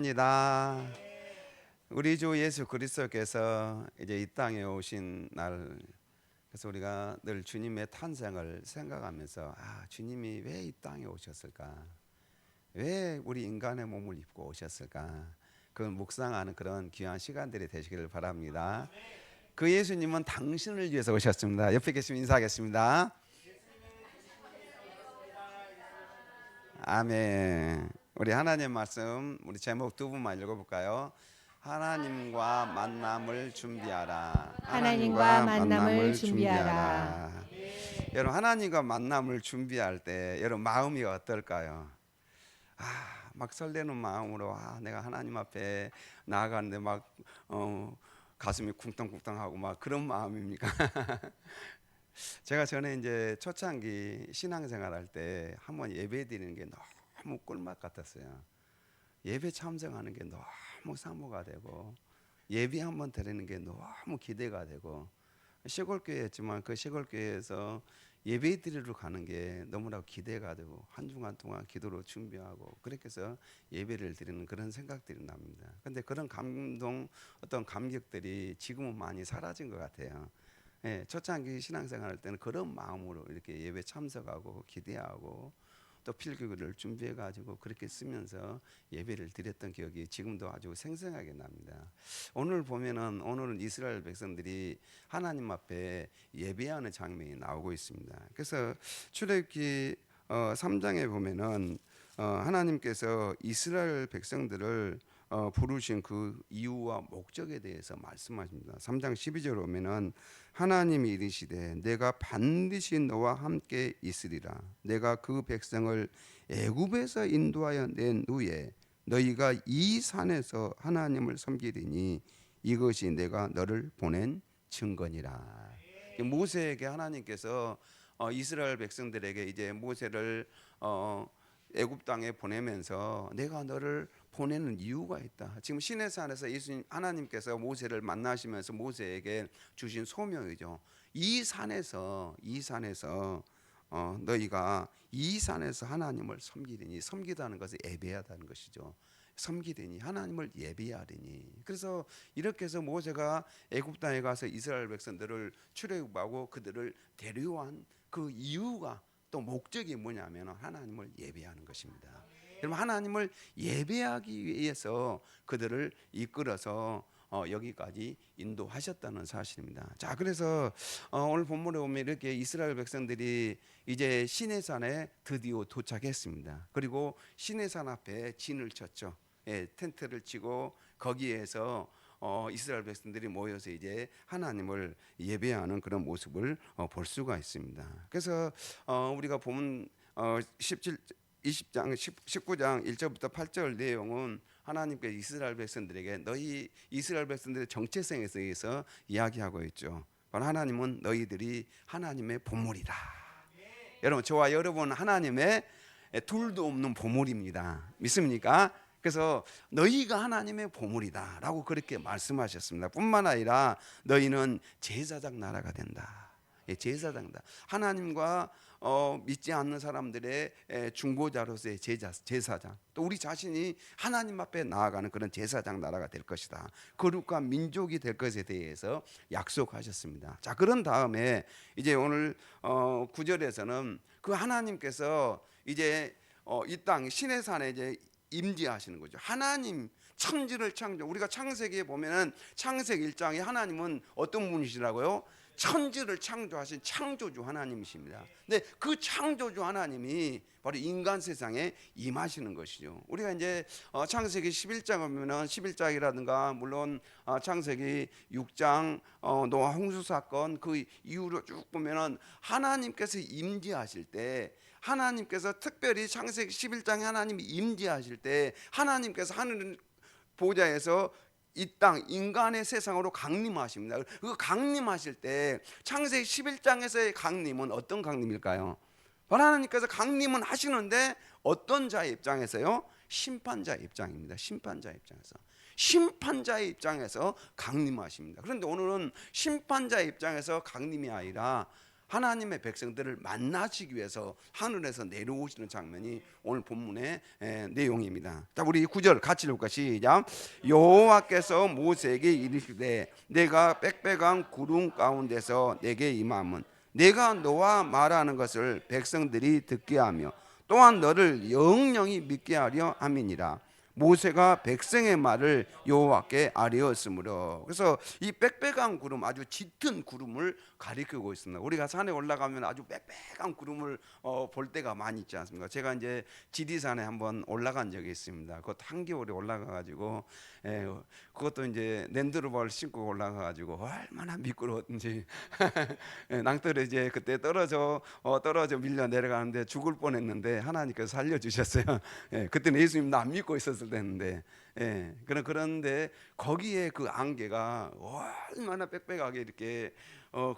입니다. 우리 주 예수 그리스도께서 이제 이 땅에 오신 날, 그래서 우리가 늘 주님의 탄생을 생각하면서 주님이 왜 이 땅에 오셨을까? 왜 우리 인간의 몸을 입고 오셨을까? 그걸 묵상하는 그런 귀한 시간들이 되시기를 바랍니다. 그 예수님은 당신을 위해서 오셨습니다. 옆에 계시면 인사하겠습니다. 아멘. 우리 하나님 말씀, 우리 제목 두 분만 읽어볼까요? 하나님과 만남을 준비하라. 하나님과 하나님과 만남을 만남을 준비하라. 준비하라. 여러분, 하나님과 만남을 준비할 때 여러분 마음이 어떨까요? 막 설레는 마음으로 내가 하나님 앞에 나아가는데 막 가슴이 쿵텅쿵텅하고 막 그런 마음입니까? 제가 전에 이제 초창기 신앙생활할 때 한번 예배 드리는 게 너무 꿀맛 같았어요. 예배 참석하는 게 너무 사모가 되고 예배 한번 드리는 게 너무 기대가 되고 시골 교회였지만 그 시골 교회에서 예배 드리러 가는 게 너무나 기대가 되고 한 주간 동안 기도로 준비하고 그렇게 해서 예배를 드리는 그런 생각들이 납니다. 근데 그런 감동, 어떤 감격들이 지금은 많이 사라진 것 같아요. 예, 초창기 신앙생활 할 때는 그런 마음으로 이렇게 예배 참석하고 기대하고 또 필기를 준비해 가지고 그렇게 쓰면서 예배를 드렸던 기억이 지금도 아주 생생하게 납니다. 오늘은 이스라엘 백성들이 하나님 앞에 예배하는 장면이 나오고 있습니다. 그래서 출애굽기 3장에 보면은 하나님께서 이스라엘 백성들을 부르신 그 이유와 목적에 대해서 말씀하십니다. 3장 12절 오면은 하나님이 이르시되 내가 반드시 너와 함께 있으리라. 내가 그 백성을 애굽에서 인도하여 낸 후에 너희가 이 산에서 하나님을 섬기리니 이것이 내가 너를 보낸 증거니라. 모세에게 하나님께서 이스라엘 백성들에게 이제 모세를 애굽 땅에 보내면서 내가 너를 보내는 이유가 있다. 지금 시내산에서 예수님 하나님께서 모세를 만나시면서 모세에게 주신 소명이죠. 이 산에서 너희가 이 산에서 하나님을 섬기리니, 섬기다는 것은 예배하다는 것이죠. 섬기리니, 하나님을 예배하리니. 그래서 이렇게 해서 모세가 애굽 땅에 가서 이스라엘 백성들을 출애굽하고 그들을 데려온 그 이유가 또 목적이 뭐냐면 하나님을 예배하는 것입니다. 여러분, 하나님을 예배하기 위해서 그들을 이끌어서 여기까지 인도하셨다는 사실입니다. 자, 그래서 오늘 본문에 보면 이렇게 이스라엘 백성들이 이제 시내산에 드디어 도착했습니다. 그리고 시내산 앞에 진을 쳤죠. 예, 텐트를 치고 거기에서 이스라엘 백성들이 모여서 이제 하나님을 예배하는 그런 모습을 볼 수가 있습니다. 그래서 우리가 보면 20장 19장 1절부터 8절 내용은 하나님께서 이스라엘 백성들에게 너희 이스라엘 백성들의 정체성에 대해서 이야기하고 있죠. 바로 하나님은 너희들이 하나님의 보물이다. 여러분, 저와 여러분 하나님의 둘도 없는 보물입니다. 믿습니까? 그래서 너희가 하나님의 보물이다라고 그렇게 말씀하셨습니다. 뿐만 아니라 너희는 제사장 나라가 된다. 제사장다. 하나님과 믿지 않는 사람들의 중보자로서의 제사장. 또 우리 자신이 하나님 앞에 나아가는 그런 제사장 나라가 될 것이다. 거룩한 민족이 될 것에 대해서 약속하셨습니다. 자, 그런 다음에 이제 오늘 9절에서는 그 하나님께서 이제 이 땅 시내산에 이제 임재하시는 거죠. 하나님 천지를 창조. 우리가 창세기에 보면은 창세기 1장에 하나님은 어떤 분이시라고요? 천지를 창조하신 창조주 하나님이십니다. 근데 그 창조주 하나님이 바로 인간 세상에 임하시는 것이죠. 우리가 이제 창세기 11장 보면은 11장이라든가 물론 창세기 6장 노아 홍수 사건 그 이후로 쭉 보면은 하나님께서 임재하실 때 하나님께서 특별히 창세기 11장에 하나님이 임재하실 때 하나님께서 하늘 보좌에서 이 땅 인간의 세상으로 강림하십니다. 그 강림하실 때 창세기 11장에서의 강림은 어떤 강림일까요? 바로 하나님께서 강림은 하시는데 어떤 자의 입장에서요? 심판자의 입장입니다. 심판자의 입장에서 강림하십니다. 그런데 오늘은 심판자의 입장에서 강림이 아니라 하나님의 백성들을 만나시기 위해서 하늘에서 내려오시는 장면이 오늘 본문의 내용입니다. 자, 우리 9절 같이 읽을까? 시작. 여호와께서 모세에게 이르시되 내가 빽빽한 구름 가운데서 내게 임함은 내가 너와 말하는 것을 백성들이 듣게 하며 또한 너를 영영히 믿게 하려 함이니라. 모세가 백성의 말을 여호와께 아뢰었으므로. 그래서 이 빽빽한 구름, 아주 짙은 구름을 가리키고 있습니다. 우리가 산에 올라가면 아주 빽빽한 구름을 볼 때가 많이 있지 않습니까? 제가 이제 지리산에 한번 올라간 적이 있습니다. 그것도 한겨울에 올라가가지고 그것도 이제 랜드로버를 신고 올라가가지고 얼마나 미끄러웠는지 낭떠러 이제 그때 떨어져 밀려 내려가는데 죽을 뻔했는데 하나님께서 살려주셨어요. 그때는 예수님 나 안 믿고 있었을 때인데, 그런데 거기에 그 안개가 얼마나 빽빽하게 이렇게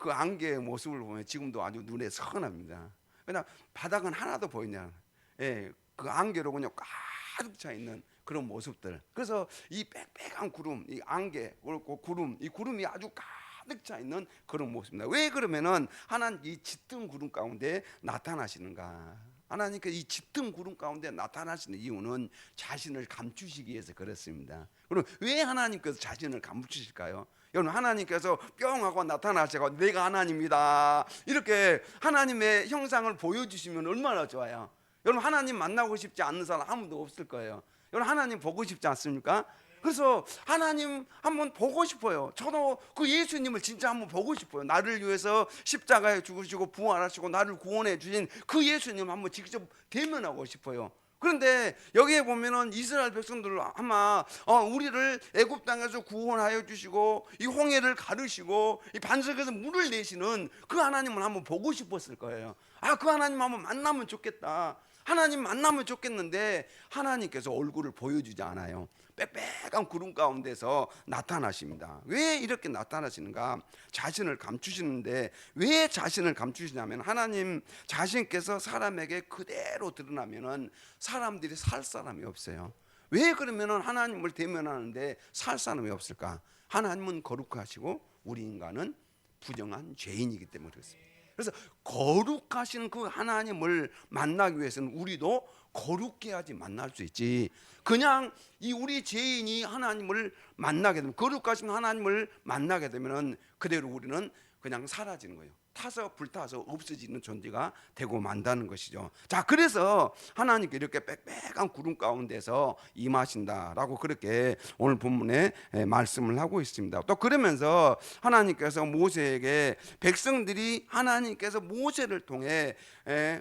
그 안개의 모습을 보면 지금도 아주 눈에 선합니다. 그냥 바닥은 하나도 보이냐, 그 안개로 그냥 가득 차 있는 그런 모습들. 그래서 이 빽빽한 구름, 이 안개, 구름, 이 구름이 아주 가득 차 있는 그런 모습입니다. 왜 그러면은 하나님 이 짙은 구름 가운데 나타나시는가? 하나님께서 이 짙은 구름 가운데 나타나시는 이유는 자신을 감추시기 위해서 그렇습니다. 그럼 왜 하나님께서 자신을 감추실까요? 여러분, 하나님께서 뿅 하고 나타나시고 내가 하나님이다 이렇게 하나님의 형상을 보여주시면 얼마나 좋아요. 여러분, 하나님 만나고 싶지 않는 사람 아무도 없을 거예요. 여러분, 하나님 보고 싶지 않습니까? 그래서 하나님 한번 보고 싶어요. 저도 그 예수님을 진짜 한번 보고 싶어요. 나를 위해서 십자가에 죽으시고 부활하시고 나를 구원해 주신 그 예수님 한번 직접 대면하고 싶어요. 그런데 여기에 보면은 이스라엘 백성들 아마 우리를 애굽 땅에서 구원하여 주시고 이 홍해를 가르시고 이 반석에서 물을 내시는 그 하나님을 한번 보고 싶었을 거예요. 그 하나님 한번 만나면 좋겠다. 하나님 만나면 좋겠는데 하나님께서 얼굴을 보여주지 않아요. 빽빽한 구름 가운데서 나타나십니다. 왜 이렇게 나타나시는가? 자신을 감추시는데, 왜 자신을 감추시냐면 하나님 자신께서 사람에게 그대로 드러나면은 사람들이 살 사람이 없어요. 왜 그러면은 하나님을 대면하는데 살 사람이 없을까? 하나님은 거룩하시고 우리 인간은 부정한 죄인이기 때문에 그렇습니다. 그래서 거룩하신 그 하나님을 만나기 위해서는 우리도 거룩해 야지 만날 수 있지. 그냥 이 우리 죄인이 하나님을 만나게 되면, 거룩하신 하나님을 만나게 되면은 그대로 우리는 그냥 사라지는 거예요. 타서 불타서 없어지는 존재가 되고 만다는 것이죠. 자, 그래서 하나님께 이렇게 빽빽한 구름 가운데서 임하신다라고 그렇게 오늘 본문에 말씀을 하고 있습니다. 또 그러면서 하나님께서 모세에게 백성들이 하나님께서 모세를 통해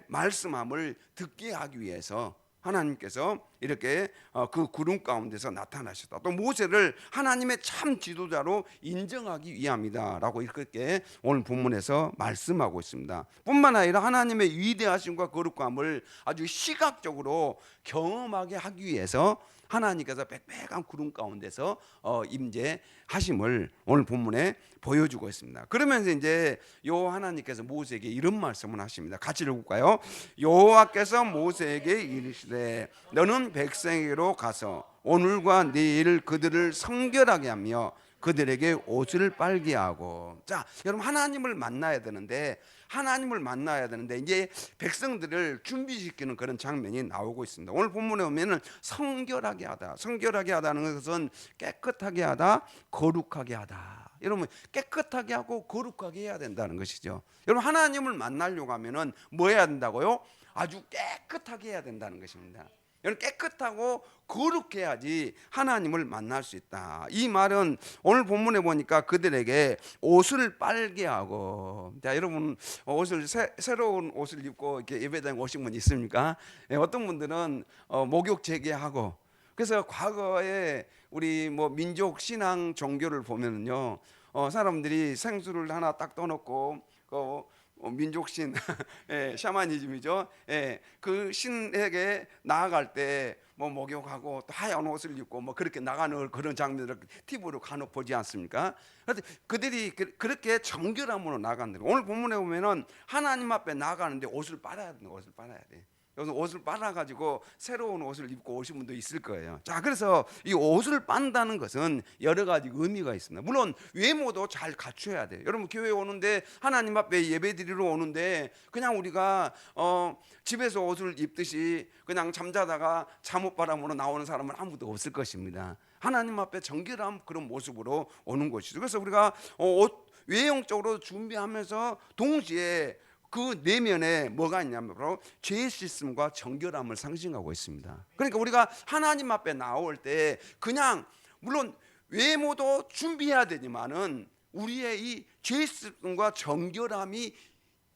말씀함을 듣게 하기 위해서 하나님께서 이렇게 그 구름 가운데서 나타나셨다. 또 모세를 하나님의 참 지도자로 인정하기 위함이다라고 이렇게 오늘 본문에서 말씀하고 있습니다. 뿐만 아니라 하나님의 위대하심과 거룩함을 아주 시각적으로 경험하게 하기 위해서 하나님께서 빽빽한 구름 가운데서 임재하심을 오늘 본문에 보여주고 있습니다. 그러면서 이제 요 하나님께서 모세에게 이런 말씀을 하십니다. 같이 읽을까요? 여호와께서 모세에게 이르시되 너는 백성에게로 가서 오늘과 내일 그들을 성결하게 하며 그들에게 옷을 빨게 하고. 자, 여러분, 하나님을 만나야 되는데 이제 백성들을 준비시키는 그런 장면이 나오고 있습니다. 오늘 본문에 보면은 성결하게 하다는 것은 깨끗하게 하다, 거룩하게 하다. 여러분, 깨끗하게 하고 거룩하게 해야 된다는 것이죠. 여러분, 하나님을 만나려고 하면은 뭐 해야 된다고요? 아주 깨끗하게 해야 된다는 것입니다. 여러분, 깨끗하고 거룩해야지 하나님을 만날 수 있다. 이 말은 오늘 본문에 보니까 그들에게 옷을 빨게 하고. 자, 여러분, 옷을 새로운 옷을 입고 이렇게 예배당에 오신 분 있습니까? 어떤 분들은 목욕 재개하고. 그래서 과거에 우리 뭐 민족 신앙 종교를 보면은요, 사람들이 생수를 하나 딱 떠놓고 민족신 샤머니즘이죠. 그 신에게 나아갈 때 뭐 목욕하고 또 하얀 옷을 입고 뭐 그렇게 나가는 그런 장면을 TV로 간혹 보지 않습니까? 그런데 그들이 그렇게 정결함으로 나간다. 오늘 본문에 보면은 하나님 앞에 나가는데 옷을 빨아야 돼. 여기서 옷을 빨아가지고 새로운 옷을 입고 오신 분도 있을 거예요. 자, 그래서 이 옷을 빤다는 것은 여러 가지 의미가 있습니다. 물론 외모도 잘 갖춰야 돼요. 여러분 교회 오는데 하나님 앞에 예배드리러 오는데 그냥 우리가 집에서 옷을 입듯이 그냥 잠자다가 잠옷바람으로 나오는 사람은 아무도 없을 것입니다. 하나님 앞에 정결한 그런 모습으로 오는 것이죠. 그래서 우리가 옷 외형적으로 준비하면서 동시에 그 내면에 뭐가 있냐면 바로 죄의 씻음과 정결함을 상징하고 있습니다. 그러니까 우리가 하나님 앞에 나올 때 그냥 물론 외모도 준비해야 되지만은 우리의 이 죄의 씻음과 정결함이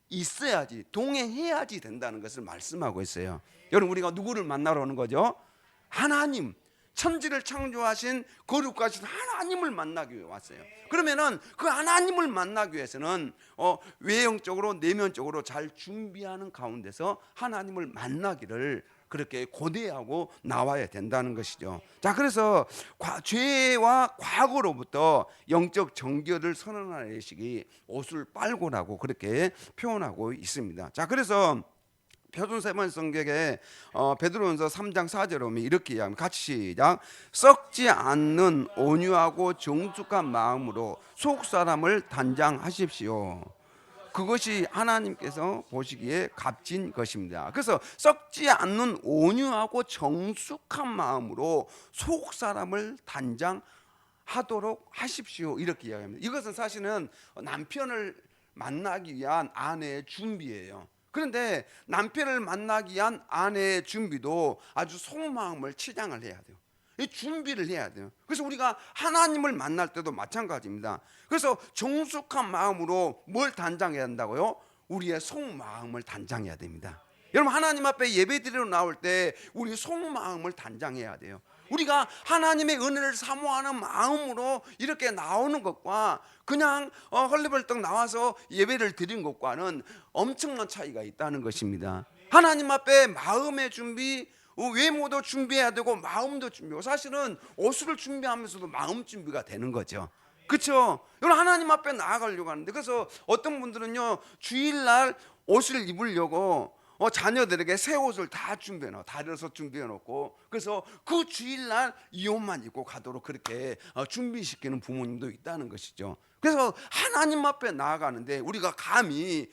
있어야지, 동행해야지 된다는 것을 말씀하고 있어요. 여러분 우리가 누구를 만나러 오는 거죠? 하나님, 천지를 창조하신 거룩하신 하나님을 만나기 위해 왔어요. 그러면은 그 하나님을 만나기 위해서는 외형적으로 내면적으로 잘 준비하는 가운데서 하나님을 만나기를 그렇게 고대하고 나와야 된다는 것이죠. 자, 그래서 죄와 과거로부터 영적 정결을 선언하는 식이 옷을 빨고라고 그렇게 표현하고 있습니다. 자, 그래서 표준세번 성경에 베드로전서 3장 4절에 보면 이렇게 이야기합니다. 같이 시작. 썩지 않는 온유하고 정숙한 마음으로 속사람을 단장하십시오. 그것이 하나님께서 보시기에 값진 것입니다. 그래서 썩지 않는 온유하고 정숙한 마음으로 속사람을 단장하도록 하십시오. 이렇게 이야기합니다. 이것은 사실은 남편을 만나기 위한 아내의 준비예요. 그런데 남편을 만나기 위한 아내의 준비도 아주 속마음을 치장을 해야 돼요. 이 준비를 해야 돼요. 그래서 우리가 하나님을 만날 때도 마찬가지입니다. 그래서 정숙한 마음으로 뭘 단장해야 한다고요? 우리의 속마음을 단장해야 됩니다. 여러분 하나님 앞에 예배드리러 나올 때 우리 속마음을 단장해야 돼요. 우리가 하나님의 은혜를 사모하는 마음으로 이렇게 나오는 것과 그냥 헐레벌떡 나와서 예배를 드린 것과는 엄청난 차이가 있다는 것입니다. 하나님 앞에 마음의 준비, 외모도 준비해야 되고 마음도 준비하고, 사실은 옷을 준비하면서도 마음 준비가 되는 거죠. 그렇죠? 여러분 하나님 앞에 나아가려고 하는데, 그래서 어떤 분들은요 주일날 옷을 입으려고 자녀들에게 새 옷을 다 준비해 놓고 다려서 준비해 놓고, 그래서 그 주일날 이 옷만 입고 가도록 그렇게 준비시키는 부모님도 있다는 것이죠. 그래서 하나님 앞에 나아가는데 우리가 감히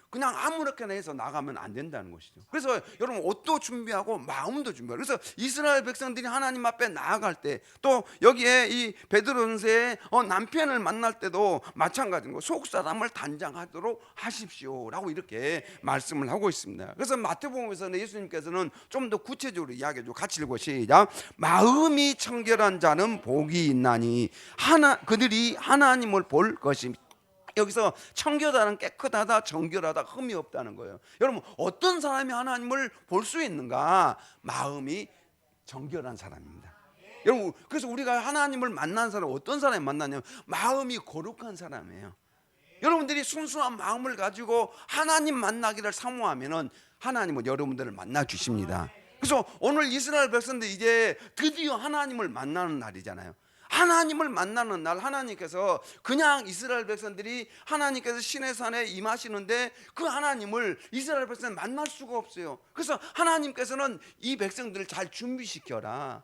그냥 아무렇게나 해서 나가면 안 된다는 것이죠. 그래서 여러분 옷도 준비하고 마음도 준비하고, 그래서 이스라엘 백성들이 하나님 앞에 나아갈 때, 또 여기에 이 베드로전서에 남편을 만날 때도 마찬가지인 거, 속사람을 단장하도록 하십시오라고 이렇게 말씀을 하고 있습니다. 그래서 마태복음에서는 예수님께서는 좀 더 구체적으로 이야기해주고, 같이 읽고 시작. 마음이 청결한 자는 복이 있나니 그들이 하나님을 볼 것입니다. 여기서 청결하다는 깨끗하다, 정결하다, 흠이 없다는 거예요. 여러분 어떤 사람이 하나님을 볼 수 있는가? 마음이 정결한 사람입니다. 여러분 그래서 우리가 하나님을 만난 사람, 어떤 사람이 만나냐면 마음이 거룩한 사람이에요. 여러분들이 순수한 마음을 가지고 하나님 만나기를 사모하면은 하나님은 여러분들을 만나 주십니다. 그래서 오늘 이스라엘 백성들 이제 드디어 하나님을 만나는 날이잖아요. 하나님을 만나는 날, 하나님께서 그냥 이스라엘 백성들이 하나님께서 시내산에 임하시는데 그 하나님을 이스라엘 백성은 만날 수가 없어요. 그래서 하나님께서는 이 백성들을 잘 준비시켜라.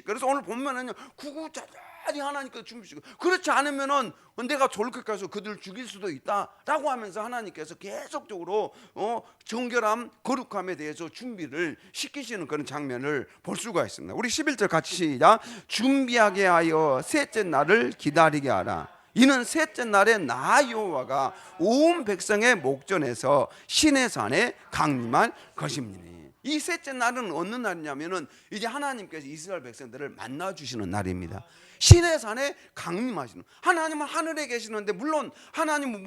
그래서 오늘 보면은요 구구절절히 하나님께서 준비시켜. 그렇지 않으면은 내가 돌격 가서 그들을 죽일 수도 있다라고 하면서 하나님께서 계속적으로 정결함, 거룩함에 대해서 준비를 시키시는 그런 장면을 볼 수가 있습니다. 우리 11절 같이 시작. 준비하게 하여 셋째 날을 기다리게 하라. 이는 셋째 날에 나 여호와가 온 백성의 목전에서 시내산에 강림할 것입니다. 이 셋째 날은 어느 날이냐면은 이제 하나님께서 이스라엘 백성들을 만나 주시는 날입니다. 시내산에 강림하시는, 하나님은 하늘에 계시는데 물론 하나님은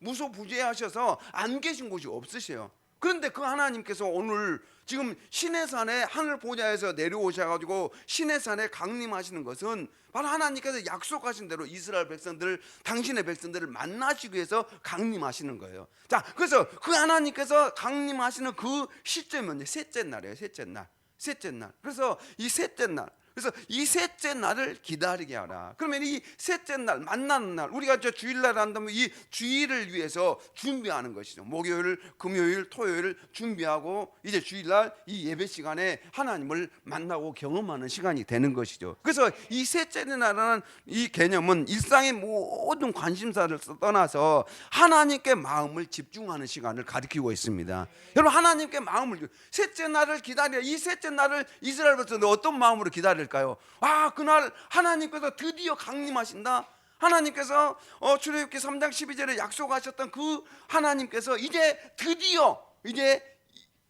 무소부재하셔서 안 계신 곳이 없으세요. 그런데 그 하나님께서 오늘 지금 시내산에 하늘 보좌에서 내려오셔가지고 시내산에 강림하시는 것은 바로 하나님께서 약속하신 대로 이스라엘 백성들, 당신의 백성들을 만나시기 위해서 강림하시는 거예요. 자, 그래서 그 하나님께서 강림하시는 그 시점은 셋째 날이에요. 셋째 날. 그래서 이 셋째 날, 그래서 이 셋째 날을 기다리게 하라. 그러면 이 셋째 날, 만나는 날, 우리가 저 주일날 한다면 이 주일을 위해서 준비하는 것이죠. 목요일, 금요일, 토요일 준비하고 이제 주일날 이 예배 시간에 하나님을 만나고 경험하는 시간이 되는 것이죠. 그래서 이 셋째 날이라는 이 개념은 일상의 모든 관심사를 떠나서 하나님께 마음을 집중하는 시간을 가리키고 있습니다. 여러분, 하나님께 마음을, 셋째 날을 기다려. 이 셋째 날을 이스라엘 백성들 어떤 마음으로 기다릴까요? 그날 하나님께서 드디어 강림하신다. 하나님께서 출애굽기 3장 12절에 약속하셨던 그 하나님께서 이제 드디어 이제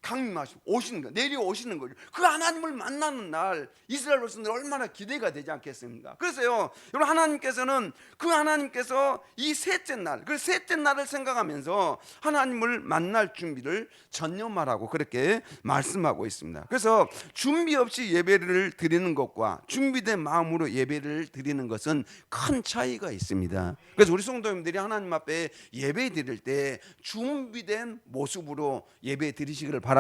강림하시고 오시는 거, 내려오시는 거죠. 그 하나님을 만나는 날 이스라엘 백성들 얼마나 기대가 되지 않겠습니까? 그래서요, 여러분, 하나님께서는 그 하나님께서 이 셋째 날, 그 셋째 날을 생각하면서 하나님을 만날 준비를 전념하라고 그렇게 말씀하고 있습니다. 그래서 준비 없이 예배를 드리는 것과 준비된 마음으로 예배를 드리는 것은 큰 차이가 있습니다. 그래서 우리 성도님들이 하나님 앞에 예배 드릴 때 준비된 모습으로 예배 드리시기를 바랍니다.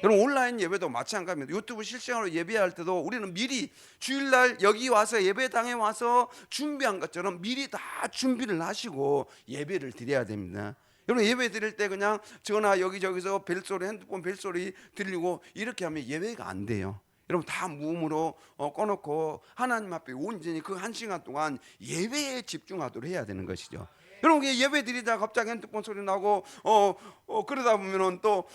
여러분, 온라인 예배도 마찬가지입니다. 유튜브 실시간으로 예배할 때도 우리는 미리 주일날 여기 와서 예배당에 와서 준비한 것처럼 미리 다 준비를 하시고 예배를 드려야 됩니다. 여러분, 예배 드릴 때 그냥 전화 여기저기서 벨소리, 핸드폰 벨소리 들리고 이렇게 하면 예배가 안 돼요. 여러분, 다 무음으로 꺼놓고 하나님 앞에 온전히 그 1시간 동안 예배에 집중하도록 해야 되는 것이죠. 여러분, 예배 드리다가 갑자기 핸드폰 소리 나고 그러다 보면은 또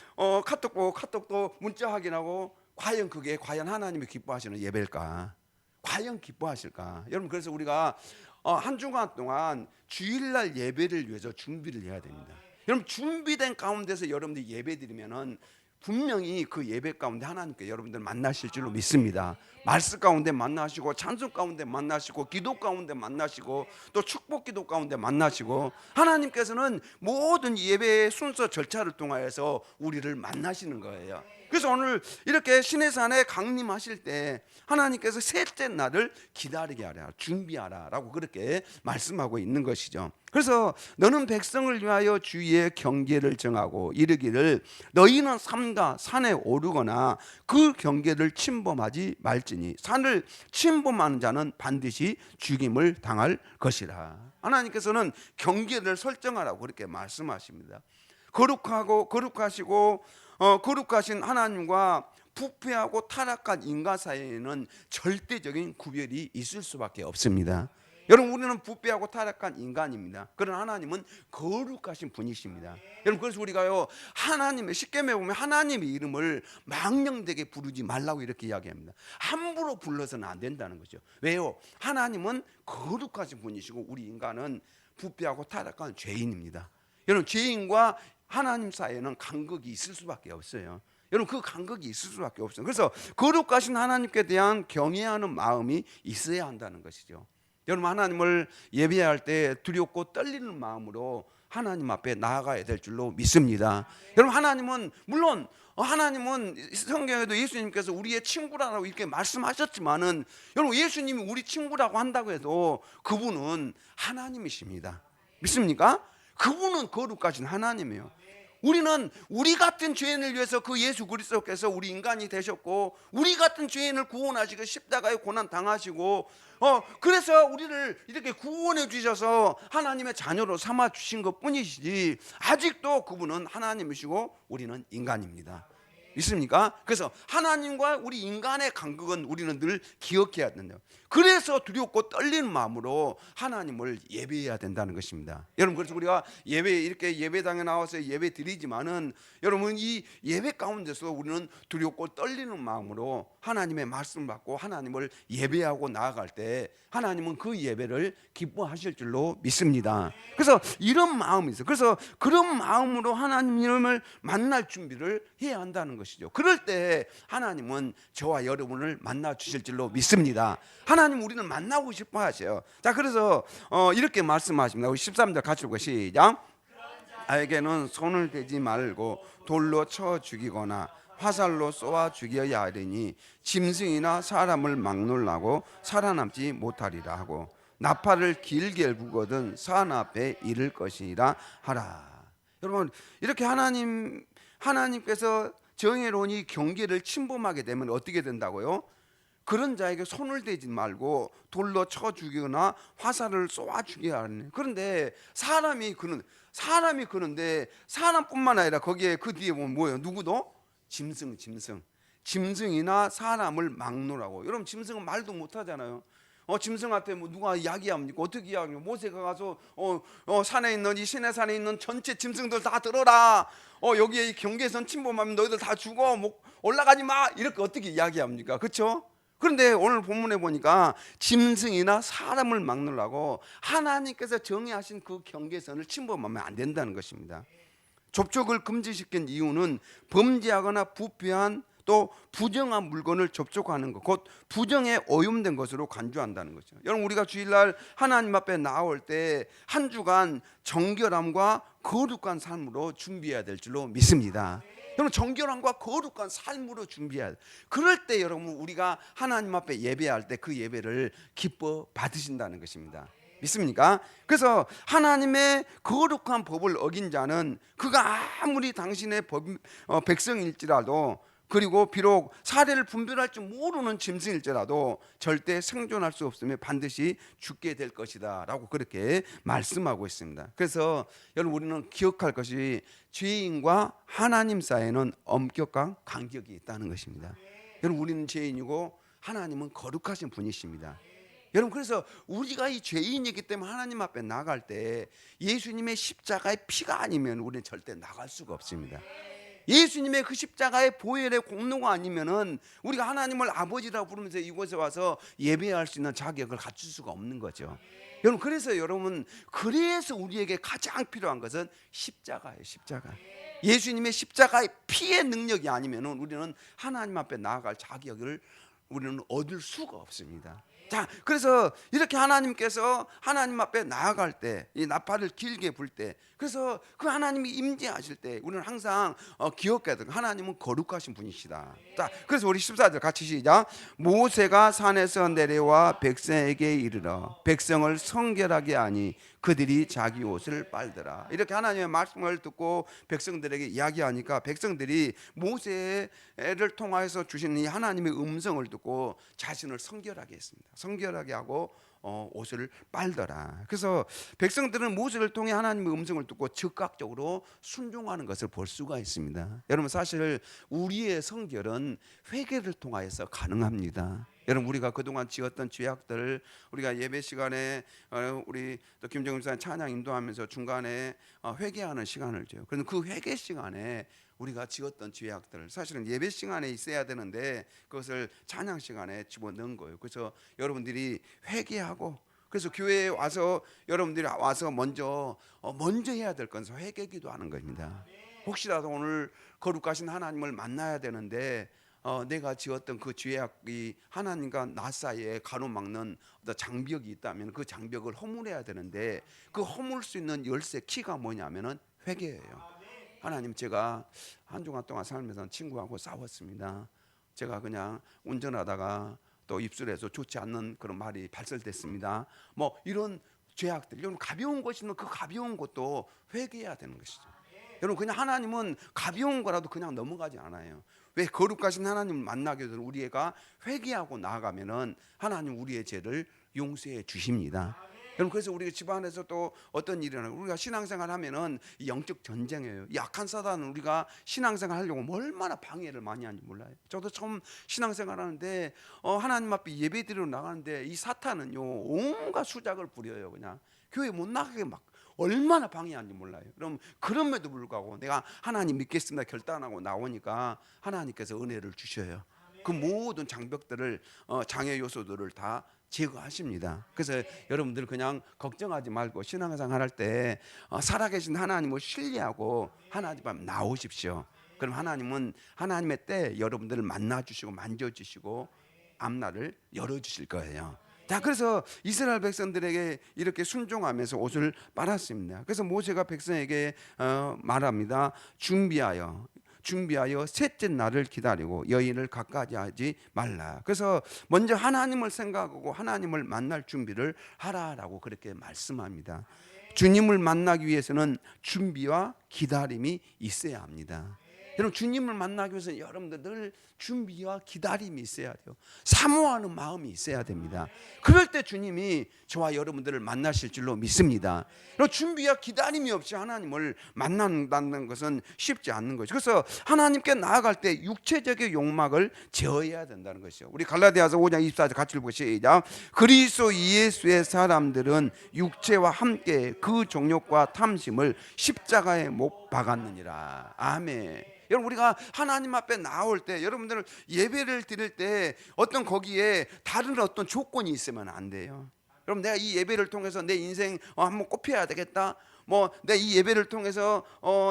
카톡 보고 카톡도 문자 확인하고, 과연 하나님이 기뻐하시는 예배일까? 과연 기뻐하실까? 여러분, 그래서 우리가 한 주간 동안 주일날 예배를 위해서 준비를 해야 됩니다. 여러분, 준비된 가운데서 여러분들이 예배 드리면은 분명히 그 예배 가운데 하나님께 여러분들 만나실 줄로 믿습니다. 말씀 가운데 만나시고, 찬송 가운데 만나시고, 기도 가운데 만나시고, 또 축복 기도 가운데 만나시고, 하나님께서는 모든 예배의 순서 절차를 통하여서 우리를 만나시는 거예요. 그래서 오늘 이렇게 시내산에 강림하실 때 하나님께서 셋째 날을 기다리게 하라, 준비하라 라고 그렇게 말씀하고 있는 것이죠. 그래서 너는 백성을 위하여 주위의 경계를 정하고 이르기를 너희는 삼가 산에 오르거나 그 경계를 침범하지 말지니 산을 침범하는 자는 반드시 죽임을 당할 것이라. 하나님께서는 경계를 설정하라고 그렇게 말씀하십니다. 거룩하시고 거룩하신 하나님과 부패하고 타락한 인간 사이에는 절대적인 구별이 있을 수밖에 없습니다. 여러분, 우리는 부패하고 타락한 인간입니다. 그러나 하나님은 거룩하신 분이십니다. 여러분, 그래서 우리가요, 하나님의 십계명에 보면 하나님의 이름을 망령되게 부르지 말라고 이렇게 이야기합니다. 함부로 불러서는 안 된다는 거죠. 왜요? 하나님은 거룩하신 분이시고 우리 인간은 부패하고 타락한 죄인입니다. 여러분, 죄인과 하나님 사이에는 간극이 있을 수밖에 없어요. 여러분, 그 간극이 있을 수밖에 없어요. 그래서 거룩하신 하나님께 대한 경외하는 마음이 있어야 한다는 것이죠. 여러분, 하나님을 예배할 때 두렵고 떨리는 마음으로 하나님 앞에 나아가야 될 줄로 믿습니다. 여러분, 물론 하나님은 성경에도 예수님께서 우리의 친구라고 이렇게 말씀하셨지만은, 여러분, 예수님이 우리 친구라고 한다고 해도 그분은 하나님이십니다. 믿습니까? 그분은 거룩하신 하나님이에요. 우리는 우리 같은 죄인을 위해서 그 예수 그리스도께서 우리 인간이 되셨고, 우리 같은 죄인을 구원하시고 십자가에 고난 당하시고, 그래서 우리를 이렇게 구원해 주셔서 하나님의 자녀로 삼아 주신 것 뿐이시지, 아직도 그분은 하나님이시고 우리는 인간입니다. 있습니까? 그래서 하나님과 우리 인간의 간극은 우리는 늘 기억해야 된다. 그래서 두렵고 떨리는 마음으로 하나님을 예배해야 된다는 것입니다. 여러분, 그래서 우리가 이렇게 예배당에 나와서 예배 드리지만은, 여러분, 이 예배 가운데서 우리는 두렵고 떨리는 마음으로 하나님의 말씀 받고 하나님을 예배하고 나아갈 때 하나님은 그 예배를 기뻐하실 줄로 믿습니다. 그래서 이런 마음이 있어요. 그래서 그런 마음으로 하나님을 만날 준비를 해야 한다는 것이죠. 그럴 때 하나님은 저와 여러분을 만나 주실 줄로 믿습니다. 하나님 우리는 만나고 싶어 하세요. 자, 그래서 이렇게 말씀하십니다. 우리 13절 같이 읽고 시작. 아에게는 손을 대지 말고 돌로 쳐 죽이거나 화살로 쏘아 죽여야 하리니 짐승이나 사람을 막놀라고 살아남지 못하리라 하고 나팔을 길게 불거든 산 앞에 이를 것이라 하라. 여러분, 이렇게 하나님께서 정의로운 이 경계를 침범하게 되면 어떻게 된다고요? 그런 자에게 손을 대지 말고 돌로 쳐 죽이거나 화살을 쏘아 죽여야 하네. 그런데 사람이 그런데 사람뿐만 아니라 거기에 그 뒤에 보면 뭐예요? 누구도 짐승이나 사람을 막노라고. 여러분 짐승은 말도 못하잖아요. 짐승한테 뭐 누가 이야기합니까? 어떻게 이야기해요? 모세가 가서 산에 있는 이 시내산에 있는 전체 짐승들 다 들어라. 여기에 이 경계선 침범하면 너희들 다 죽어. 뭐 올라가지 마. 이렇게 어떻게 이야기합니까? 그렇죠? 그런데 오늘 본문에 보니까 짐승이나 사람을 막느라고 하나님께서 정의하신 그 경계선을 침범하면 안 된다는 것입니다. 접촉을 금지시킨 이유는 범죄하거나 부패한 또 부정한 물건을 접촉하는 것, 곧 부정에 오염된 것으로 간주한다는 거죠. 여러분, 우리가 주일날 하나님 앞에 나올 때 한 주간 정결함과 거룩한 삶으로 준비해야 될 줄로 믿습니다. 여러분, 정결함과 거룩한 삶으로 준비해야 돼. 그럴 때 여러분, 우리가 하나님 앞에 예배할 때 그 예배를 기뻐 받으신다는 것입니다. 믿습니까? 그래서 하나님의 거룩한 법을 어긴 자는 그가 아무리 당신의 백성일지라도, 그리고 비록 사례를 분별할 줄 모르는 짐승일지라도 절대 생존할 수 없으며 반드시 죽게 될 것이다 라고 그렇게 말씀하고 있습니다. 그래서 여러분, 우리는 기억할 것이 죄인과 하나님 사이에는 엄격한 간격이 있다는 것입니다. 여러분, 우리는 죄인이고 하나님은 거룩하신 분이십니다. 여러분, 그래서 우리가 이 죄인이기 때문에 하나님 앞에 나갈 때 예수님의 십자가의 피가 아니면 우리는 절대 나갈 수가 없습니다. 예수님의 그 십자가의 보혈의 공로가 아니면은 우리가 하나님을 아버지라고 부르면서 이곳에 와서 예배할 수 있는 자격을 갖출 수가 없는 거죠. 여러분, 그래서 우리에게 가장 필요한 것은 십자가예요. 십자가. 예수님의 십자가의 피의 능력이 아니면은 우리는 하나님 앞에 나아갈 자격을 우리는 얻을 수가 없습니다. 자, 그래서 이렇게 하나님께서 하나님 앞에 나아갈 때, 이 나팔을 길게 불 때, 그래서 그 하나님이 임재하실 때 우리는 항상 기억해야 돼요. 하나님은 거룩하신 분이시다. 자, 그래서 우리 14절 같이 시작. 모세가 산에서 내려와 백성에게 이르러 백성을 성결하게 하니 그들이 자기 옷을 빨더라. 이렇게 하나님의 말씀을 듣고 백성들에게 이야기하니까 백성들이 모세를 통하여서 주신 이 하나님의 음성을 듣고 자신을 성결하게 했습니다. 성결하게 하고 옷을 빨더라. 그래서 백성들은 모세를 통해 하나님의 음성을 듣고 즉각적으로 순종하는 것을 볼 수가 있습니다. 여러분, 사실 우리의 성결은 회개를 통하여서 가능합니다. 여러분, 우리가 그동안 지었던 죄악들, 우리가 예배 시간에 우리 또 김정일 목사님 찬양 인도하면서 중간에 회개하는 시간을 줘요. 그래서 그 회개 시간에 우리가 지었던 죄악들, 사실은 예배 시간에 있어야 되는데 그것을 찬양 시간에 집어넣은 거예요. 그래서 여러분들이 회개하고, 그래서 교회에 와서 여러분들이 와서 먼저 해야 될 것은 회개기도 하는 겁니다. 혹시라도 오늘 거룩하신 하나님을 만나야 되는데 내가 지었던 그 죄악이 하나님과 나 사이에 가로막는 어떤 장벽이 있다면 그 장벽을 허물어야 되는데, 그 허물 수 있는 열쇠 키가 뭐냐면은 회개예요. 하나님, 제가 한 주간 동안 살면서 친구하고 싸웠습니다. 제가 그냥 운전하다가 또 입술에서 좋지 않는 그런 말이 발설됐습니다. 뭐 이런 죄악들, 여러분, 가벼운 것이면 그 가벼운 것도 회개해야 되는 것이죠. 여러분, 그냥 하나님은 가벼운 거라도 그냥 넘어가지 않아요. 왜? 거룩하신 하나님을 만나게 되면 우리가 회개하고 나아가면은 하나님 우리의 죄를 용서해 주십니다. 여러분, 그래서 우리 집안에서 또 어떤 일이 일어나고, 우리가 신앙생활 하면은 영적 전쟁이에요. 약한 사단은 우리가 신앙생활 하려고 얼마나 방해를 많이 하는지 몰라요. 저도 처음 신앙생활 하는데 하나님 앞에 예배드리러 나가는데 이 사탄은요 온갖 수작을 부려요. 그냥 교회 못 나가게 막 얼마나 방해하는지 몰라요. 그럼 그럼에도 불구하고 내가 하나님 믿겠습니다 결단하고 나오니까 하나님께서 은혜를 주셔요. 그 모든 장벽들을 장애 요소들을 다 제거하십니다. 그래서 여러분들 그냥 걱정하지 말고 신앙생활 할 때 살아계신 하나님을 신뢰하고 하나님 앞에 나오십시오. 그럼 하나님은 하나님의 때 여러분들을 만나주시고 만져주시고 앞날을 열어주실 거예요. 자, 그래서 이스라엘 백성들에게 이렇게 순종하면서 옷을 빨았습니다. 그래서 모세가 백성에게 말합니다. 준비하여 셋째 날을 기다리고 여인을 가까이 하지 말라. 그래서 먼저 하나님을 생각하고 하나님을 만날 준비를 하라라고 그렇게 말씀합니다. 주님을 만나기 위해서는 준비와 기다림이 있어야 합니다. 여러분 주님을 만나기 위해서 여러분들 늘 준비와 기다림이 있어야 돼요. 사모하는 마음이 있어야 됩니다. 그럴 때 주님이 저와 여러분들을 만나실 줄로 믿습니다. 준비와 기다림이 없이 하나님을 만난다는 것은 쉽지 않는 것이죠. 그래서 하나님께 나아갈 때 육체적인 욕망을 제어해야 된다는 것이죠. 우리 갈라디아서 5장 24절 같이 읽고 시작. 그리스도 예수의 사람들은 육체와 함께 그 정욕과 탐심을 십자가에 못 박았느니라. 아멘. 여러분 우리가 하나님 앞에 나올 때 여러분들 예배를 드릴 때 어떤 거기에 다른 어떤 조건이 있으면 안 돼요. 여러분 내가 이 예배를 통해서 내 인생 한번 꼽혀야 되겠다. 내 이 예배를 통해서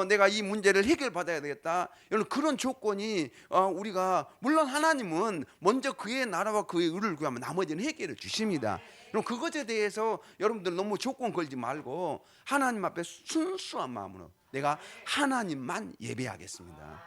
내가 이 문제를 해결받아야 되겠다. 여러분 그런 조건이 우리가 물론 하나님은 먼저 그의 나라와 그의 의를 구하면 나머지는 해결을 주십니다. 그럼 그것에 대해서 여러분들 너무 조건 걸지 말고 하나님 앞에 순수한 마음으로 내가 하나님만 예배하겠습니다.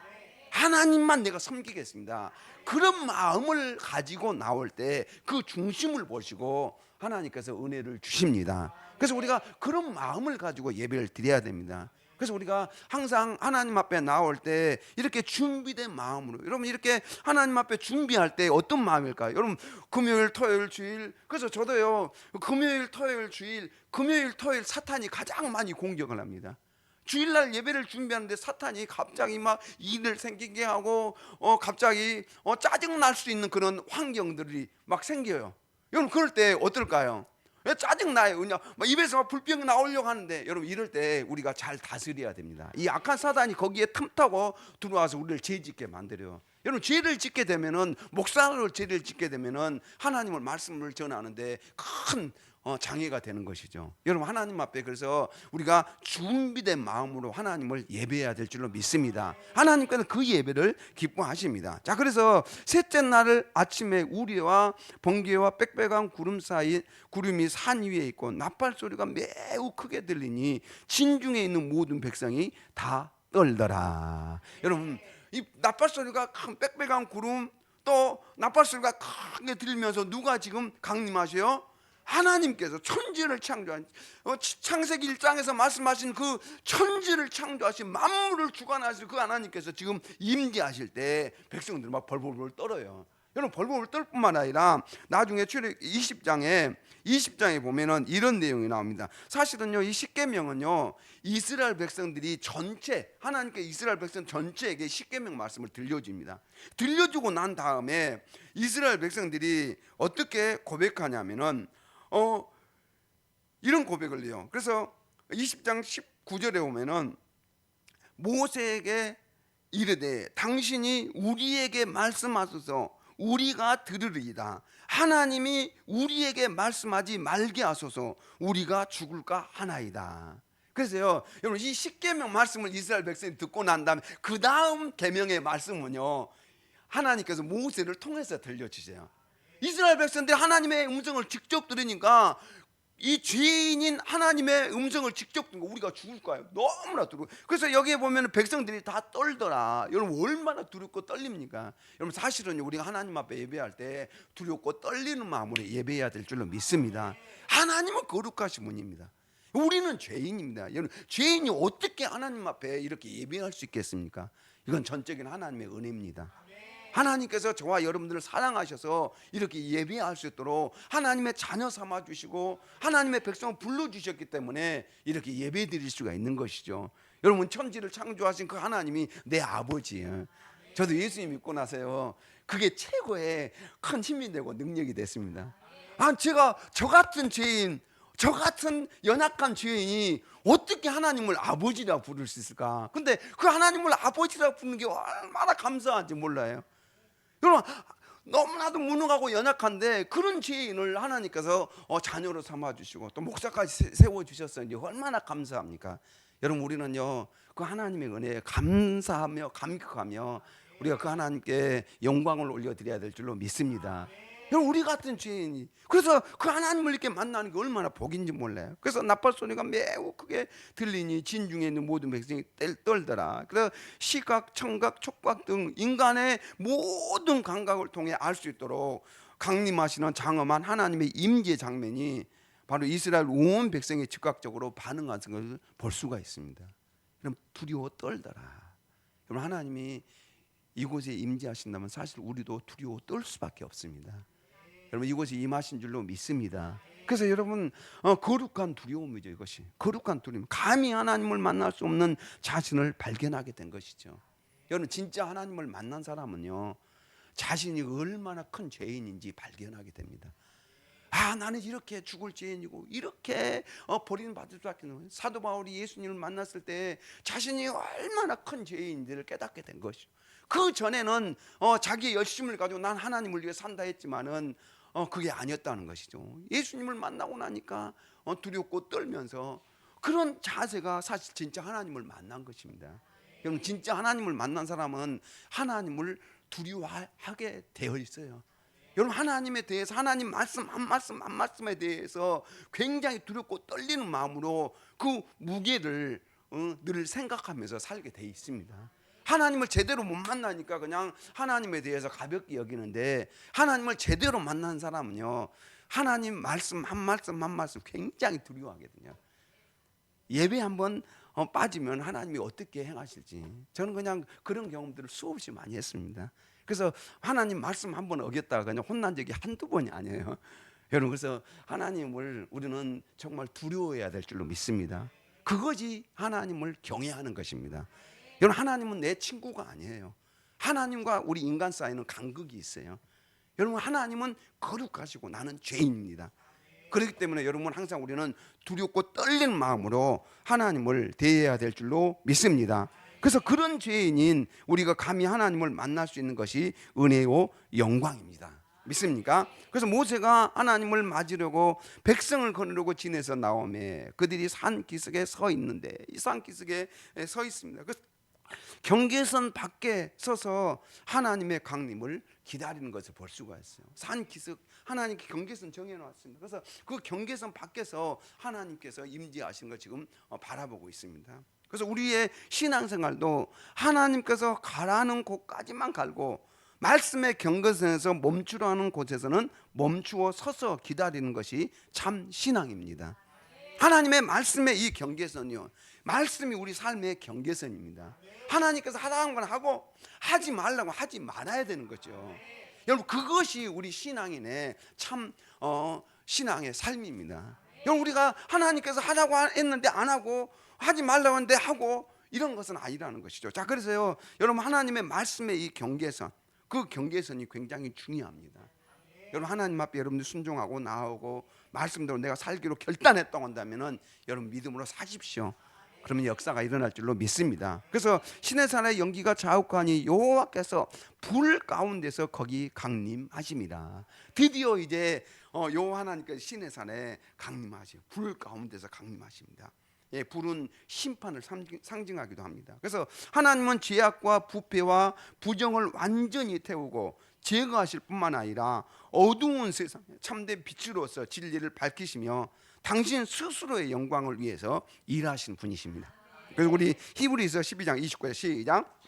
하나님만 내가 섬기겠습니다. 그런 마음을 가지고 나올 때 그 중심을 보시고 하나님께서 은혜를 주십니다. 그래서 우리가 그런 마음을 가지고 예배를 드려야 됩니다. 그래서 우리가 항상 하나님 앞에 나올 때 이렇게 준비된 마음으로, 여러분 이렇게 하나님 앞에 준비할 때 어떤 마음일까요? 여러분 금요일 토요일 주일, 그래서 저도요 금요일 토요일 주일, 금요일 토요일 사탄이 가장 많이 공격을 합니다. 주일날 예배를 준비하는데 사탄이 갑자기 막 일을 생기게 하고 갑자기 짜증 날 수 있는 그런 환경들이 막 생겨요. 여러분 그럴 때 어떨까요? 짜증 나요. 그냥 입에서 막 불병 나오려고 하는데 여러분 이럴 때 우리가 잘 다스려야 됩니다. 이 악한 사단이 거기에 틈타고 들어와서 우리를 죄 짓게 만들어요. 여러분 죄를 짓게 되면은, 목사로 죄를 짓게 되면은 하나님을 말씀을 전하는데 큰 장애가 되는 것이죠. 여러분 하나님 앞에 그래서 우리가 준비된 마음으로 하나님을 예배해야 될 줄로 믿습니다. 하나님께는 그 예배를 기뻐하십니다. 자, 그래서 셋째 날을 아침에 우리와 번개와 빽빽한 구름이 산 위에 있고 나팔 소리가 매우 크게 들리니 진중에 있는 모든 백성이 다 떨더라. 여러분 이 나팔 소리가 큰 빽빽한 구름, 또 나팔 소리가 크게 들리면서 누가 지금 강림하셔요? 하나님께서 천지를 창조한, 창세기 1장에서 말씀하신 그 천지를 창조하신 만물을 주관하실 그 하나님께서 지금 임재하실 때 백성들이 막 벌벌벌 떨어요. 여러분 벌벌벌 떨 뿐만 아니라 나중에 출애굽 20장에 보면은 이런 내용이 나옵니다. 사실은요 이 십계명은요 이스라엘 백성들이 전체, 하나님께 이스라엘 백성 전체에게 십계명 말씀을 들려줍니다. 들려주고 난 다음에 이스라엘 백성들이 어떻게 고백하냐면은 이런 고백을 해요. 그래서 20장 19절에 보면은 모세에게 이르되 당신이 우리에게 말씀하소서 우리가 들으리이다. 하나님이 우리에게 말씀하지 말게 하소서 우리가 죽을까 하나이다. 그래서요 여러분 이 십계명 말씀을 이스라엘 백성이 듣고 난 다음에 그 다음 계명의 말씀은요 하나님께서 모세를 통해서 들려주세요. 이스라엘 백성들이 하나님의 음성을 직접 들으니까 이 죄인인 하나님의 음성을 직접 듣고 우리가 죽을 거예요. 너무나 두렵고. 그래서 여기에 보면 백성들이 다 떨더라. 여러분 얼마나 두렵고 떨립니까? 여러분 사실은 우리가 하나님 앞에 예배할 때 두렵고 떨리는 마음으로 예배해야 될 줄로 믿습니다. 하나님은 거룩하신 분입니다. 우리는 죄인입니다. 여러분 죄인이 어떻게 하나님 앞에 이렇게 예배할 수 있겠습니까? 이건 전적인 하나님의 은혜입니다. 하나님께서 저와 여러분들을 사랑하셔서 이렇게 예배할 수 있도록 하나님의 자녀 삼아 주시고 하나님의 백성을 불러주셨기 때문에 이렇게 예배 드릴 수가 있는 것이죠. 여러분 천지를 창조하신 그 하나님이 내 아버지예요. 저도 예수님 믿고 나서요 그게 최고의 큰 힘이 되고 능력이 됐습니다. 제가 저 같은 죄인, 저 같은 연약한 죄인이 어떻게 하나님을 아버지라 부를 수 있을까? 근데 그 하나님을 아버지라 부르는 게 얼마나 감사한지 몰라요. 여러분 너무나도 무능하고 연약한데 그런 죄인을 하나님께서 자녀로 삼아주시고 또 목사까지 세워주셨으니 얼마나 감사합니까? 여러분 우리는요 그 하나님의 은혜에 감사하며 감격하며 우리가 그 하나님께 영광을 올려드려야 될 줄로 믿습니다. 여러분 우리 같은 죄인이 그래서 그 하나님을 이렇게 만나는 게 얼마나 복인지 몰라요. 그래서 나팔 소리가 매우 크게 들리니 진중에 있는 모든 백성이 떨더라. 그래서 시각, 청각, 촉각 등 인간의 모든 감각을 통해 알 수 있도록 강림하시는 장엄한 하나님의 임재 장면이 바로 이스라엘 온 백성이 즉각적으로 반응하는 것을 볼 수가 있습니다. 그럼 두려워 떨더라. 여러분 하나님이 이곳에 임재하신다면 사실 우리도 두려워 떨 수밖에 없습니다. 여러분 이곳에 임하신 줄로 믿습니다. 그래서 여러분 거룩한 두려움이죠. 이것이 거룩한 두려움. 감히 하나님을 만날 수 없는 자신을 발견하게 된 것이죠. 여러분 진짜 하나님을 만난 사람은요 자신이 얼마나 큰 죄인인지 발견하게 됩니다. 아 나는 이렇게 죽을 죄인이고 이렇게 버림받을 수밖에 없는. 사도 바울이 예수님을 만났을 때 자신이 얼마나 큰 죄인인지를 깨닫게 된 것이죠. 그 전에는 자기의 열심을 가지고 난 하나님을 위해 산다 했지만은 그게 아니었다는 것이죠. 예수님을 만나고 나니까 두렵고 떨면서 그런 자세가 사실 진짜 하나님을 만난 것입니다. 여러분 진짜 하나님을 만난 사람은 하나님을 두려워하게 되어 있어요. 여러분 하나님에 대해서 하나님 말씀 한 말씀 한 말씀에 대해서 굉장히 두렵고 떨리는 마음으로 그 무게를 늘 생각하면서 살게 돼 있습니다. 하나님을 제대로 못 만나니까 그냥 하나님에 대해서 가볍게 여기는데 하나님을 제대로 만난 사람은요 하나님 말씀 한 말씀 한 말씀 굉장히 두려워하거든요. 예배 한번 빠지면 하나님이 어떻게 행하실지 저는 그냥 그런 경험들을 수없이 많이 했습니다. 그래서 하나님 말씀 한 번 어겼다가 그냥 혼난 적이 한두 번이 아니에요. 여러분 그래서 하나님을 우리는 정말 두려워해야 될 줄로 믿습니다. 그것이 하나님을 경외하는 것입니다. 여러분 하나님은 내 친구가 아니에요. 하나님과 우리 인간 사이는 간극이 있어요. 여러분 하나님은 거룩하시고 나는 죄인입니다. 그렇기 때문에 여러분 항상 우리는 두렵고 떨리는 마음으로 하나님을 대해야 될 줄로 믿습니다. 그래서 그런 죄인인 우리가 감히 하나님을 만날 수 있는 것이 은혜요 영광입니다. 믿습니까? 그래서 모세가 하나님을 맞으려고 백성을 거느리고 진에서 나오매 그들이 산 기슭에 서 있는데 이 산 기슭에 서 있습니다. 그 경계선 밖에 서서 하나님의 강림을 기다리는 것을 볼 수가 있어요. 산 기슭 하나님께 경계선 정해놓았습니다. 그래서 그 경계선 밖에서 하나님께서 임재하신 걸 지금 바라보고 있습니다. 그래서 우리의 신앙생활도 하나님께서 가라는 곳까지만 갈고 말씀의 경계선에서 멈추라는 곳에서는 멈추어 서서 기다리는 것이 참 신앙입니다. 하나님의 말씀의 이 경계선이요 말씀이 우리 삶의 경계선입니다. 하나님께서 하라는 건 하고 하지 말라고 하지 말아야 되는 거죠. 여러분 그것이 우리 신앙인의 참 신앙의 삶입니다. 여러분 우리가 하나님께서 하라고 했는데 안 하고 하지 말라고 했는데 하고 이런 것은 아니라는 것이죠. 자 그래서요 여러분 하나님의 말씀의 이 경계선 그 경계선이 굉장히 중요합니다. 여러분 하나님 앞에 여러분들 순종하고 나오고 말씀대로 내가 살기로 결단했다고 한다면은 여러분 믿음으로 사십시오. 그러면 역사가 일어날 줄로 믿습니다. 그래서 시내산의 연기가 자욱하니 여호와께서 불 가운데서 거기 강림하십니다. 드디어 이제 여호와 하나님께서 시내산에 강림하시고 불 가운데서 강림하십니다. 예, 불은 심판을 상징하기도 합니다. 그래서 하나님은 죄악과 부패와 부정을 완전히 태우고 제거하실 뿐만 아니라 어두운 세상에 참된 빛으로서 진리를 밝히시며 당신 스스로의 영광을 위해서 일하신 분이십니다. 그래서 우리 히브리서 12장 29절 시작.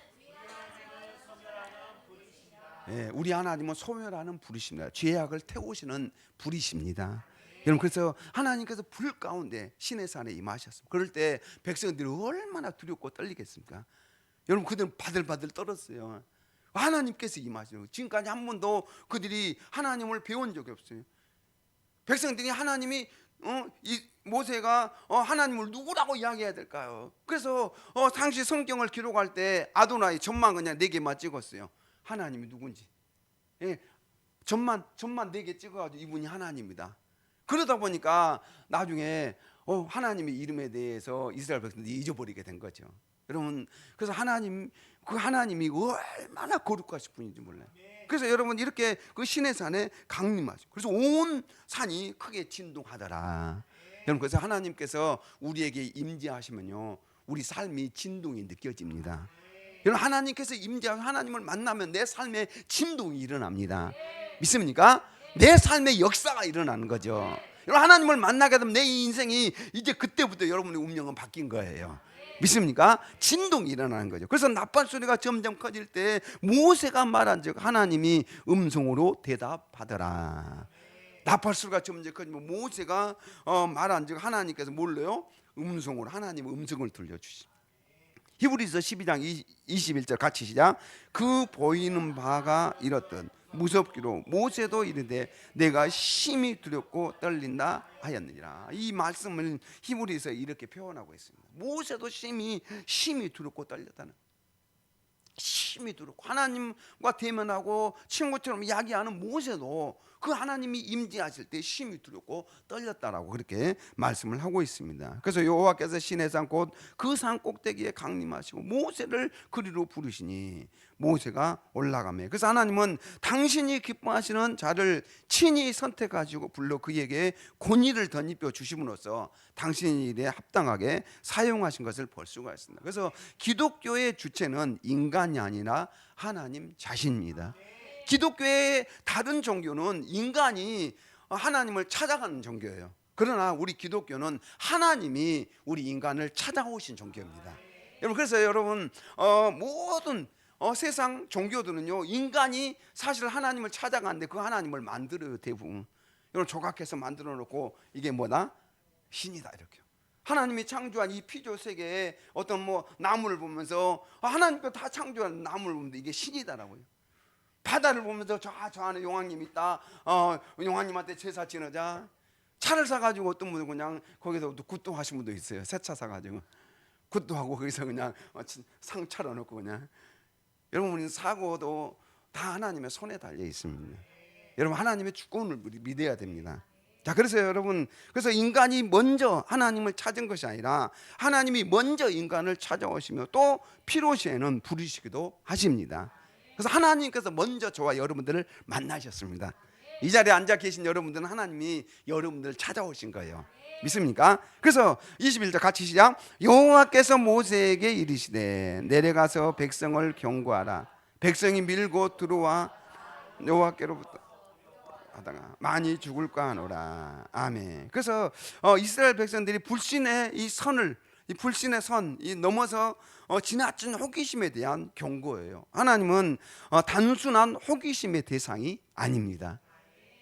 예, 우리 하나님은 소멸하는 불이십니다. 죄악을 태우시는 불이십니다. 여러분 그래서 하나님께서 불 가운데 시내산에 임하셨습니다. 그럴 때 백성들이 얼마나 두렵고 떨리겠습니까? 여러분 그들은 바들바들 떨었어요. 하나님께서 임하시고 지금까지 한 번도 그들이 하나님을 배운 적이 없어요. 백성들이 하나님이 이 모세가 하나님을 누구라고 이야기해야 될까요? 그래서 당시 성경을 기록할 때 아도나이 점만 그냥 4개만 찍었어요. 하나님이 누군지. 예, 점만 4개 찍어가지고 이분이 하나님이다. 그러다 보니까 나중에 하나님의 이름에 대해서 이스라엘 백성들이 잊어버리게 된 거죠. 여러분 그래서 그 하나님이 얼마나 거룩하신 분인지 몰라요. 그래서 여러분 이렇게 그 시내산에 강림하죠. 그래서 온 산이 크게 진동하더라. 여러분 그래서 하나님께서 우리에게 임재하시면요 우리 삶이 진동이 느껴집니다. 여러분 하나님께서 임재하고 하나님을 만나면 내 삶에 진동이 일어납니다. 믿습니까? 내 삶의 역사가 일어나는 거죠. 여러분 하나님을 만나게 되면 내 인생이 이제 그때부터 여러분의 운명은 바뀐 거예요. 믿습니까? 진동이 일어나는 거죠. 그래서 나팔 소리가 점점 커질 때 모세가 말한 즉 하나님이 음성으로 대답하더라. 나팔 소리가 점점 커지면 모세가 말한 즉 하나님께서 뭘로요? 음성으로 하나님의 음성을 들려주시. 히브리서 12장 21절 같이 시작. 그 보이는 바가 이렇듯 무섭기로 모세도 이르되 내가 심히 두렵고 떨린다 하였느니라. 이 말씀을 히브리서에 이렇게 표현하고 있습니다. 모세도 심히 두렵고 떨렸다는, 심히 두렵고 하나님과 대면하고 친구처럼 이야기하는 모세도 그 하나님이 임재하실 때 심히 두렵고 떨렸다라고 그렇게 말씀을 하고 있습니다. 그래서 여호와께서 시내산 곧 그 산 꼭대기에 강림하시고 모세를 그리로 부르시니 모세가 올라가매. 그래서 하나님은 당신이 기뻐하시는 자를 친히 선택하시고 불러 그에게 권위를 덧입혀 주심으로써 당신의 일에 합당하게 사용하신 것을 볼 수가 있습니다. 그래서 기독교의 주체는 인간이 아니라 하나님 자신입니다. 기독교의 다른 종교는 인간이 하나님을 찾아가는 종교예요. 그러나 우리 기독교는 하나님이 우리 인간을 찾아오신 종교입니다. 여러분, 그래서 여러분 모든 세상 종교들은요, 인간이 사실 하나님을 찾아가는데 그 하나님을 만들어요. 대부분 여러분 조각해서 만들어 놓고 이게 뭐다? 신이다 이렇게. 하나님이 창조한 이 피조 세계에 어떤 뭐 나무를 보면서 하나님께서 다 창조한 나무를 보는데 이게 신이다라고요. 바다를 보면서 저 안에 용왕님 있다. 용왕님한테 제사 지내자. 차를 사가지고 어떤 분은 그냥 거기서 굿도 하신 분도 있어요. 새 차 사가지고 굿도 하고 거기서 그냥 상 차려놓고 그냥. 여러분, 우리는 사고도 다 하나님의 손에 달려 있습니다. 여러분, 하나님의 주권을 믿어야 됩니다. 자, 그래서 여러분, 그래서 인간이 먼저 하나님을 찾은 것이 아니라 하나님이 먼저 인간을 찾아오시며 또 필요시에는 부르시기도 하십니다. 그래서 하나님께서 먼저 저와 여러분들을 만나셨습니다. 이 자리에 앉아 계신 여러분들은 하나님이 여러분들을 찾아오신 거예요. 믿습니까? 그래서 21절 같이 시작. 여호와께서 모세에게 이르시되 내려가서 백성을 경고하라. 백성이 밀고 들어와 여호와께로부터 하다가 많이 죽을까 하노라. 아멘. 그래서 이스라엘 백성들이 불신의 이 선을, 이 불신의 선, 이 넘어서 지나친 호기심에 대한 경고예요. 하나님은 단순한 호기심의 대상이 아닙니다.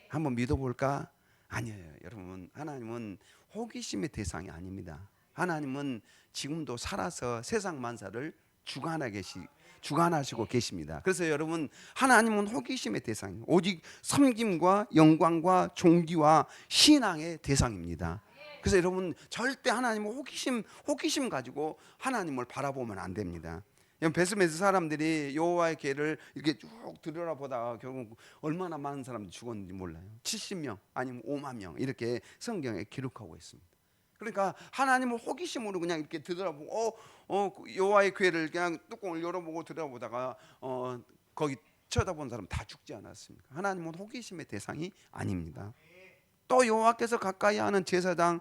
한번 믿어볼까? 아니에요. 여러분, 하나님은 호기심의 대상이 아닙니다. 하나님은 지금도 살아서 세상 만사를 주관하시고 계십니다. 그래서 여러분, 하나님은 호기심의 대상이에요. 오직 섬김과 영광과 존귀와 신앙의 대상입니다. 그래서 여러분, 절대 하나님은 호기심 가지고 하나님을 바라보면 안 됩니다. 베스메스 사람들이 여호와의 궤를 이렇게 쭉 들여다보다가 결국 얼마나 많은 사람들이 죽었는지 몰라요. 70명 아니면 5만 명 이렇게 성경에 기록하고 있습니다. 그러니까 하나님을 호기심으로 그냥 이렇게 들여다보고 여호와의 궤를 그냥 뚜껑을 열어보고 들여다보다가 거기 쳐다본 사람 다 죽지 않았습니까? 하나님은 호기심의 대상이 아닙니다. 또 여호와께서 가까이 하는 제사장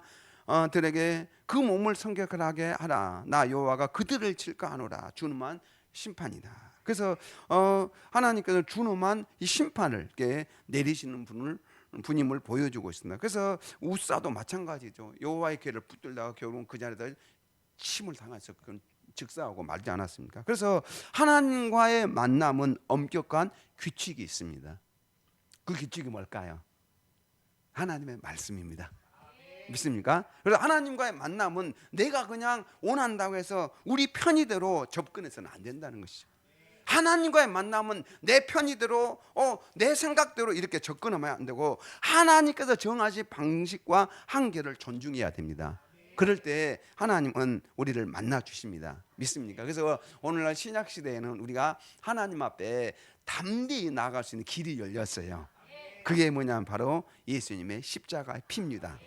들에게 그 몸을 성결하게 하라. 나 여호와가 그들을 칠까 하노라. 준엄한 심판이다. 그래서 하나님께서 준엄한 이 심판을 내리시는 분임을 보여주고 있습니다. 그래서 우사도 마찬가지죠. 여호와의 궤를 붙들다가 결국은 그 자리에다 침을 당해서 즉사하고 말지 않았습니까? 그래서 하나님과의 만남은 엄격한 규칙이 있습니다. 그 규칙이 뭘까요? 하나님의 말씀입니다. 믿습니까? 그래서 하나님과의 만남은 내가 그냥 원한다고 해서 우리 편의대로 접근해서는 안 된다는 것이죠. 하나님과의 만남은 내 편의대로 내 생각대로 이렇게 접근하면 안 되고 하나님께서 정하신 방식과 한계를 존중해야 됩니다. 그럴 때 하나님은 우리를 만나 주십니다. 믿습니까? 그래서 오늘날 신약 시대에는 우리가 하나님 앞에 담대히 나아갈 수 있는 길이 열렸어요. 그게 뭐냐면 바로 예수님의 십자가의 피입니다.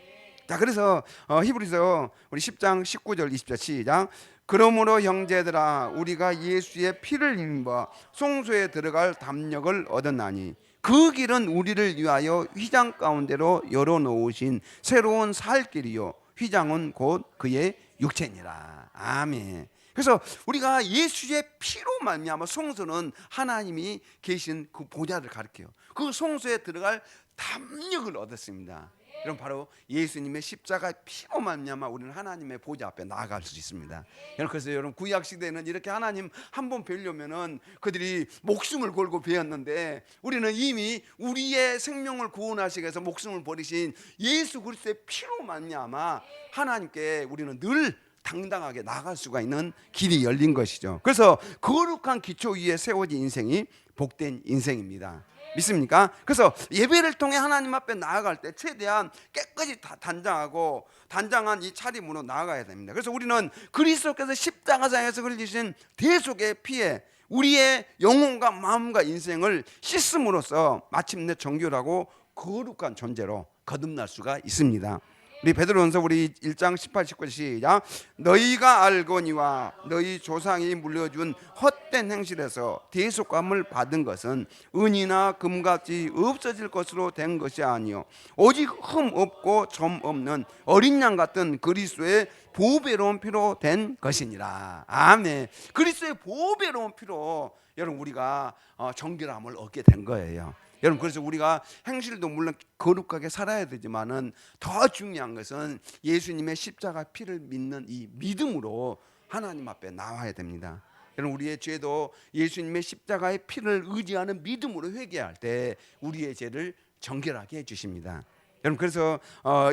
자, 그래서 히브리서 우리 10장 19절 20절 시작. 그러므로 형제들아 우리가 예수의 피를 입어 송수에 들어갈 담력을 얻었나니 그 길은 우리를 위하여 휘장 가운데로 열어놓으신 새로운 살 길이요 휘장은 곧 그의 육체니라. 아멘. 그래서 우리가 예수의 피로 말미암아 송수는 하나님이 계신 그 보좌를 가리켜요. 그 송수에 들어갈 담력을 얻었습니다. 여러분, 바로 예수님의 십자가 피로 말미암아 우리는 하나님의 보좌 앞에 나아갈 수 있습니다. 여러분, 그래서 여러분 구약 시대에는 이렇게 하나님 한번 뵈려면은 그들이 목숨을 걸고 배웠는데 우리는 이미 우리의 생명을 구원하시기 위해서 목숨을 버리신 예수 그리스도의 피로 말미암아 하나님께 우리는 늘 당당하게 나갈 수가 있는 길이 열린 것이죠. 그래서 거룩한 기초 위에 세워진 인생이 복된 인생입니다. 믿습니까? 그래서 예배를 통해 하나님 앞에 나아갈 때 최대한 깨끗이 단장하고 단장한 이 차림으로 나아가야 됩니다. 그래서 우리는 그리스도께서 십자가상에서 흘리신 대속의 피에 우리의 영혼과 마음과 인생을 씻음으로써 마침내 정결하고 거룩한 존재로 거듭날 수가 있습니다. 우리 베드로전서 우리 1장 18, 19 시작. 너희가 알거니와 너희 조상이 물려준 헛된 행실에서 대속감을 받은 것은 은이나 금같이 없어질 것으로 된 것이 아니요 오직 흠 없고 점 없는 어린 양 같은 그리스도의 보배로운 피로 된 것이니라. 아멘. 그리스도의 보배로운 피로 여러분 우리가 정결함을 얻게 된 거예요. 여러분, 그래서 우리가 행실도 물론 거룩하게 살아야 되지만은 더 중요한 것은 예수님의 십자가 피를 믿는 이 믿음으로 하나님 앞에 나와야 됩니다. 여러분, 우리의 죄도 예수님의 십자가의 피를 의지하는 믿음으로 회개할 때 우리의 죄를 정결하게 해 주십니다. 여러분, 그래서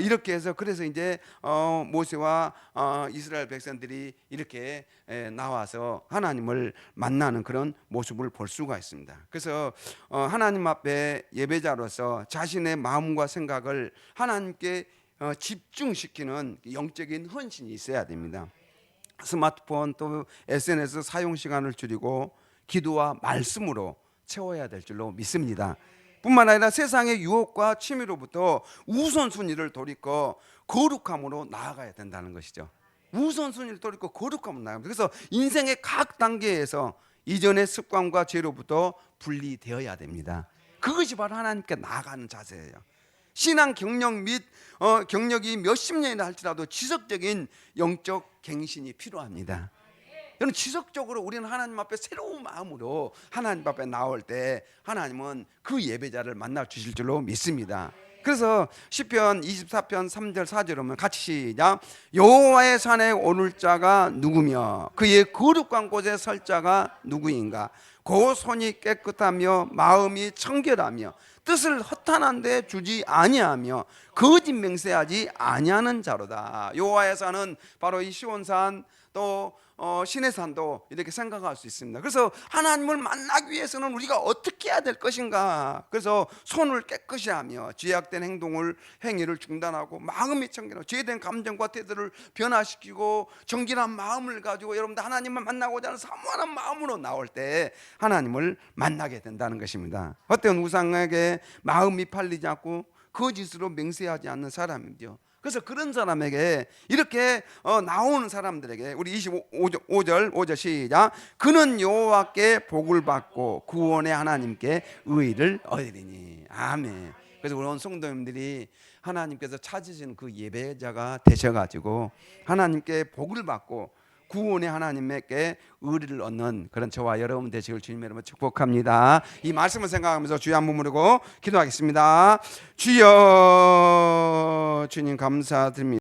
이렇게 해서 그래서 이제 모세와 이스라엘 백성들이 이렇게 나와서 하나님을 만나는 그런 모습을 볼 수가 있습니다. 그래서 하나님 앞에 예배자로서 자신의 마음과 생각을 하나님께 집중시키는 영적인 헌신이 있어야 됩니다. 스마트폰 또 SNS 사용 시간을 줄이고 기도와 말씀으로 채워야 될 줄로 믿습니다. 뿐만 아니라 세상의 유혹과 취미로부터 우선순위를 돌이켜 거룩함으로 나아가야 된다는 것이죠. 우선순위를 돌이켜 거룩함으로 나아갑니다. 그래서 인생의 각 단계에서 이전의 습관과 죄로부터 분리되어야 됩니다. 그것이 바로 하나님께 나아가는 자세예요. 신앙 경력 및 경력이 몇십 년이나 할지라도 지속적인 영적 갱신이 필요합니다. 여러분, 지속적으로 우리는 하나님 앞에 새로운 마음으로 하나님 앞에 나올 때 하나님은 그 예배자를 만나 주실 줄로 믿습니다. 그래서 시편 24편 3절 4절 보면 같이 시작. 여호와의 산에 오를 자가 누구며 그의 거룩한 곳에 설 자가 누구인가. 그 손이 깨끗하며 마음이 청결하며 뜻을 허탄한 데 주지 아니하며 거짓 맹세하지 아니하는 자로다. 여호와의 산은 바로 이 시온산 또 신의 산도 이렇게 생각할 수 있습니다. 그래서 하나님을 만나기 위해서는 우리가 어떻게 해야 될 것인가. 그래서 손을 깨끗이 하며 죄악된 행위를 중단하고 마음이 청결하고 죄된 감정과 태도를 변화시키고 정결한 마음을 가지고 여러분들 하나님을 만나고자 하는 사모하는 마음으로 나올 때 하나님을 만나게 된다는 것입니다. 어떤 우상에게 마음이 팔리지 않고 거짓으로 맹세하지 않는 사람이죠. 그래서 그런 사람에게 이렇게 나오는 사람들에게 우리 25절 5절 시작. 그는 여호와께 복을 받고 구원의 하나님께 의를 얻으리니. 아멘. 그래서 우리 온 성도님들이 하나님께서 찾으시는 그 예배자가 되셔가지고 하나님께 복을 받고 구원의 하나님께 의를 얻는 그런 저와 여러분 되시길 주님의 이름으로 축복합니다. 이 말씀을 생각하면서 주여 한번 부르고 기도하겠습니다. 주여, 주님 감사드립니다.